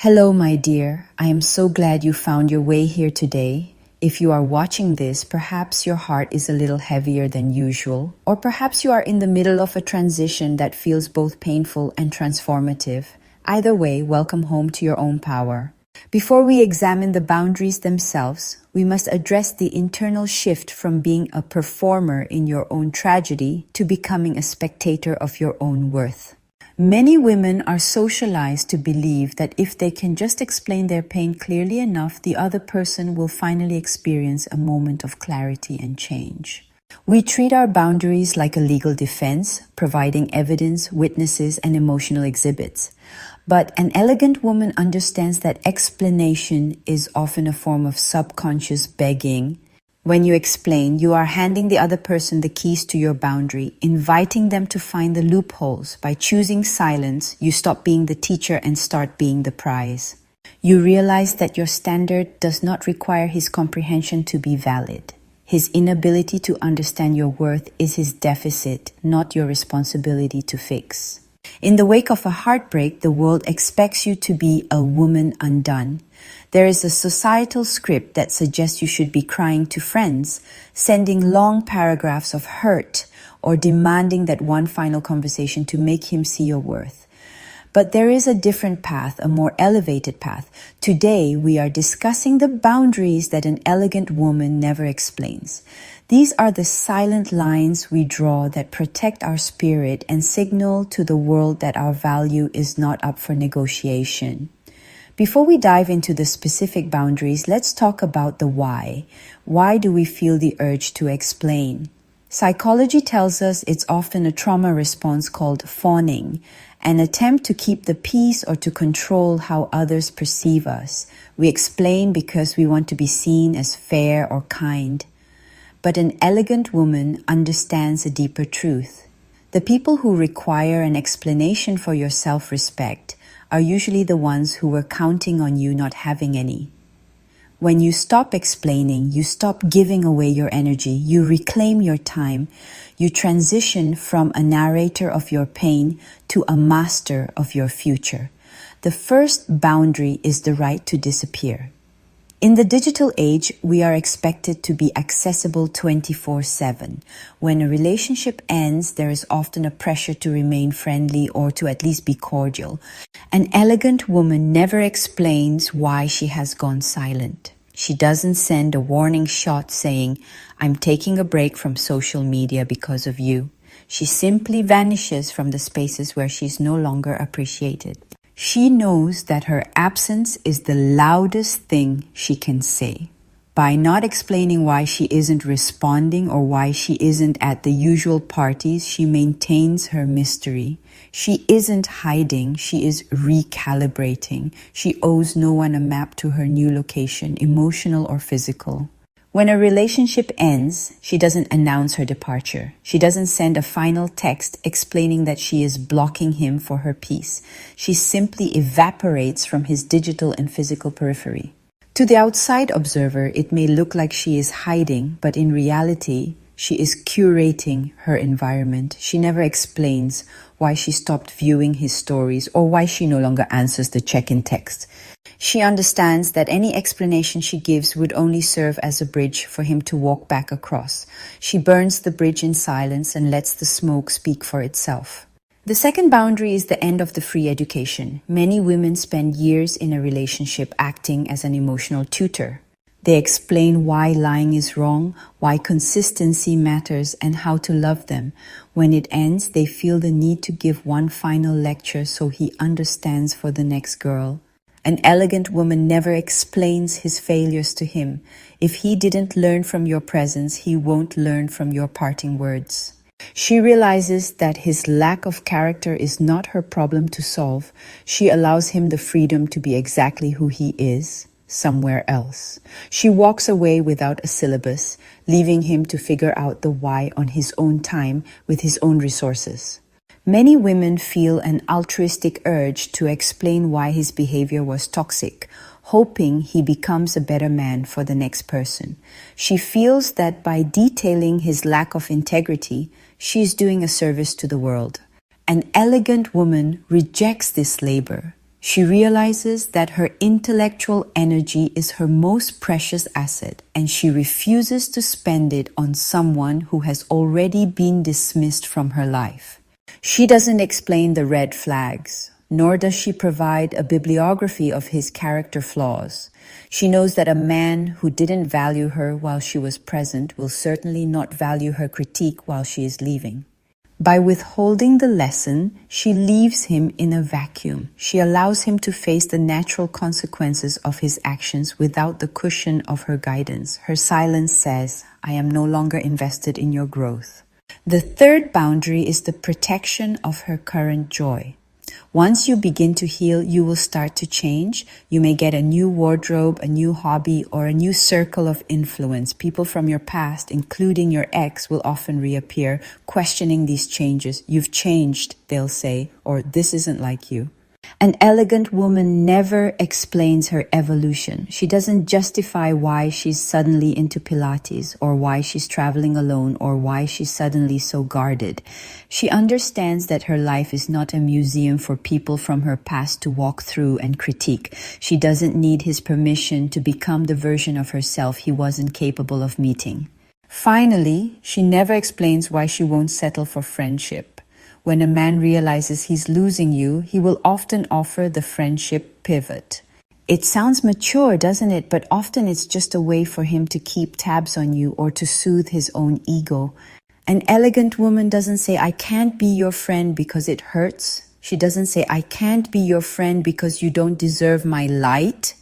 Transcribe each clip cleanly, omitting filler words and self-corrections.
Hello, my dear. I am so glad you found your way here today. If you are watching this, perhaps your heart is a little heavier than usual, or perhaps you are in the middle of a transition that feels both painful and transformative. Either way, welcome home to your own power. Before we examine the boundaries themselves, we must address the internal shift from being a performer in your own tragedy to becoming a spectator of your own worth. Many women are socialized to believe that if they can just explain their pain clearly enough, the other person will finally experience a moment of clarity and change. We treat our boundaries like a legal defense, providing evidence, witnesses, and emotional exhibits. But an elegant woman understands that explanation is often a form of subconscious begging. When you explain, you are handing the other person the keys to your boundary, inviting them to find the loopholes. By choosing silence, you stop being the teacher and start being the prize. You realize that your standard does not require his comprehension to be valid. His inability to understand your worth is his deficit, not your responsibility to fix. In the wake of a heartbreak, the world expects you to be a woman undone. There is a societal script that suggests you should be crying to friends, sending long paragraphs of hurt, or demanding that one final conversation to make him see your worth. But there is a different path, a more elevated path. Today, we are discussing the boundaries that an elegant woman never explains. These are the silent lines we draw that protect our spirit and signal to the world that our value is not up for negotiation. Before we dive into the specific boundaries, let's talk about the why. Why do we feel the urge to explain? Psychology tells us it's often a trauma response called fawning, an attempt to keep the peace or to control how others perceive us. We explain because we want to be seen as fair or kind. But an elegant woman understands a deeper truth. The people who require an explanation for your self-respect are usually the ones who were counting on you not having any. When you stop explaining, you stop giving away your energy, you reclaim your time, you transition from a narrator of your pain to a master of your future. The first boundary is the right to disappear. In the digital age, we are expected to be accessible 24/7. When a relationship ends, there is often a pressure to remain friendly or to at least be cordial. An elegant woman never explains why she has gone silent. She doesn't send a warning shot saying, "I'm taking a break from social media because of you." She simply vanishes from the spaces where she's no longer appreciated. She knows that her absence is the loudest thing she can say. By not explaining why she isn't responding or why she isn't at the usual parties, she maintains her mystery. She isn't hiding, she is recalibrating. She owes no one a map to her new location, emotional or physical. When a relationship ends, she doesn't announce her departure. She doesn't send a final text explaining that she is blocking him for her peace. She simply evaporates from his digital and physical periphery. To the outside observer, it may look like she is hiding, but in reality, she is curating her environment. She never explains why she stopped viewing his stories or why she no longer answers the check-in text. She understands that any explanation she gives would only serve as a bridge for him to walk back across. She burns the bridge in silence and lets the smoke speak for itself. The second boundary is the end of the free education. Many women spend years in a relationship acting as an emotional tutor. They explain why lying is wrong, why consistency matters, and how to love them. When it ends, they feel the need to give one final lecture so he understands for the next girl. An elegant woman never explains his failures to him. If he didn't learn from your presence, he won't learn from your parting words. She realizes that his lack of character is not her problem to solve. She allows him the freedom to be exactly who he is, somewhere else. She walks away without a syllabus, leaving him to figure out the why on his own time with his own resources. Many women feel an altruistic urge to explain why his behavior was toxic, hoping he becomes a better man for the next person. She feels that by detailing his lack of integrity, she is doing a service to the world. An elegant woman rejects this labor. She realizes that her intellectual energy is her most precious asset, and she refuses to spend it on someone who has already been dismissed from her life. She doesn't explain the red flags, nor does she provide a bibliography of his character flaws. She knows that a man who didn't value her while she was present will certainly not value her critique while she is leaving. By withholding the lesson, she leaves him in a vacuum. She allows him to face the natural consequences of his actions without the cushion of her guidance. Her silence says, "I am no longer invested in your growth." The third boundary is the protection of her current joy. Once you begin to heal, you will start to change. You may get a new wardrobe, a new hobby, or a new circle of influence. People from your past, including your ex, will often reappear, questioning these changes. "You've changed," they'll say, or "this isn't like you." An elegant woman never explains her evolution. She doesn't justify why she's suddenly into Pilates, or why she's traveling alone, or why she's suddenly so guarded. She understands that her life is not a museum for people from her past to walk through and critique. She doesn't need his permission to become the version of herself he wasn't capable of meeting. Finally, she never explains why she won't settle for friendship. When a man realizes he's losing you, he will often offer the friendship pivot. It sounds mature, doesn't it? But often it's just a way for him to keep tabs on you or to soothe his own ego. An elegant woman doesn't say, "I can't be your friend because it hurts." She doesn't say, "I can't be your friend because you don't deserve my light."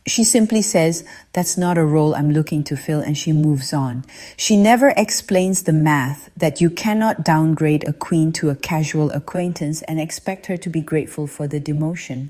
She simply says, "That's not a role I'm looking to fill," and she moves on. She never explains the math that you cannot downgrade a queen to a casual acquaintance and expect her to be grateful for the demotion.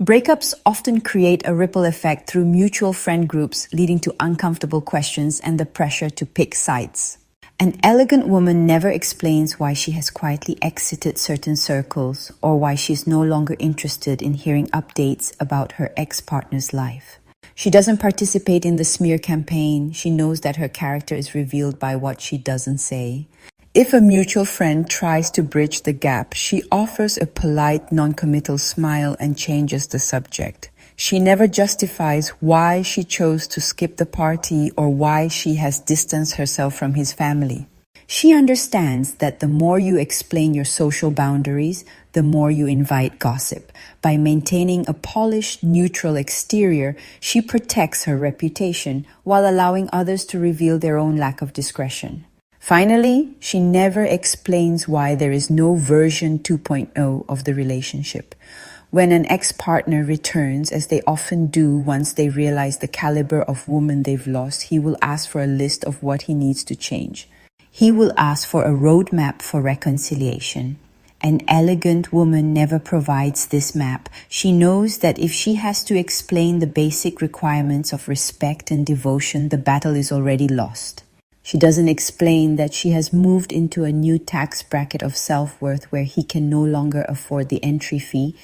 Breakups often create a ripple effect through mutual friend groups, leading to uncomfortable questions and the pressure to pick sides. An elegant woman never explains why she has quietly exited certain circles or why she's no longer interested in hearing updates about her ex-partner's life. She doesn't participate in the smear campaign. She knows that her character is revealed by what she doesn't say. If a mutual friend tries to bridge the gap, she offers a polite, non-committal smile and changes the subject. She never justifies why she chose to skip the party or why she has distanced herself from his family. She understands that the more you explain your social boundaries, the more you invite gossip. By maintaining a polished, neutral exterior, she protects her reputation while allowing others to reveal their own lack of discretion. Finally, she never explains why there is no version 2.0 of the relationship. When an ex-partner returns, as they often do once they realize the caliber of woman they've lost, he will ask for a list of what he needs to change. He will ask for a roadmap for reconciliation. An elegant woman never provides this map. She knows that if she has to explain the basic requirements of respect and devotion, the battle is already lost. She doesn't explain that she has moved into a new tax bracket of self-worth where he can no longer afford the entry fee.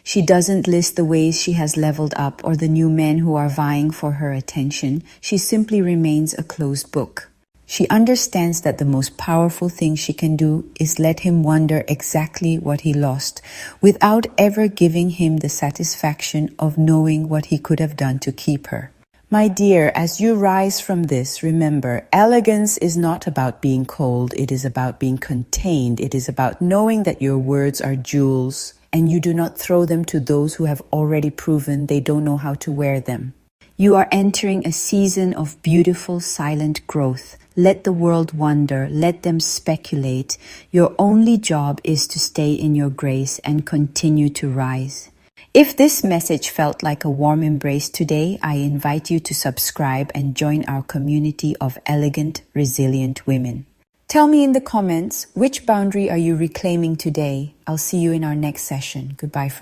She doesn't list the ways she has leveled up or the new men who are vying for her attention. She simply remains a closed book. She understands that the most powerful thing she can do is let him wonder exactly what he lost, without ever giving him the satisfaction of knowing what he could have done to keep her. My dear, as you rise from this, remember, elegance is not about being cold. It is about being contained. It is about knowing that your words are jewels and you do not throw them to those who have already proven they don't know how to wear them. You are entering a season of beautiful, silent growth. Let the world wonder. Let them speculate. Your only job is to stay in your grace and continue to rise. If this message felt like a warm embrace today, I invite you to subscribe and join our community of elegant, resilient women. Tell me in the comments, which boundary are you reclaiming today? I'll see you in our next session. Goodbye for now.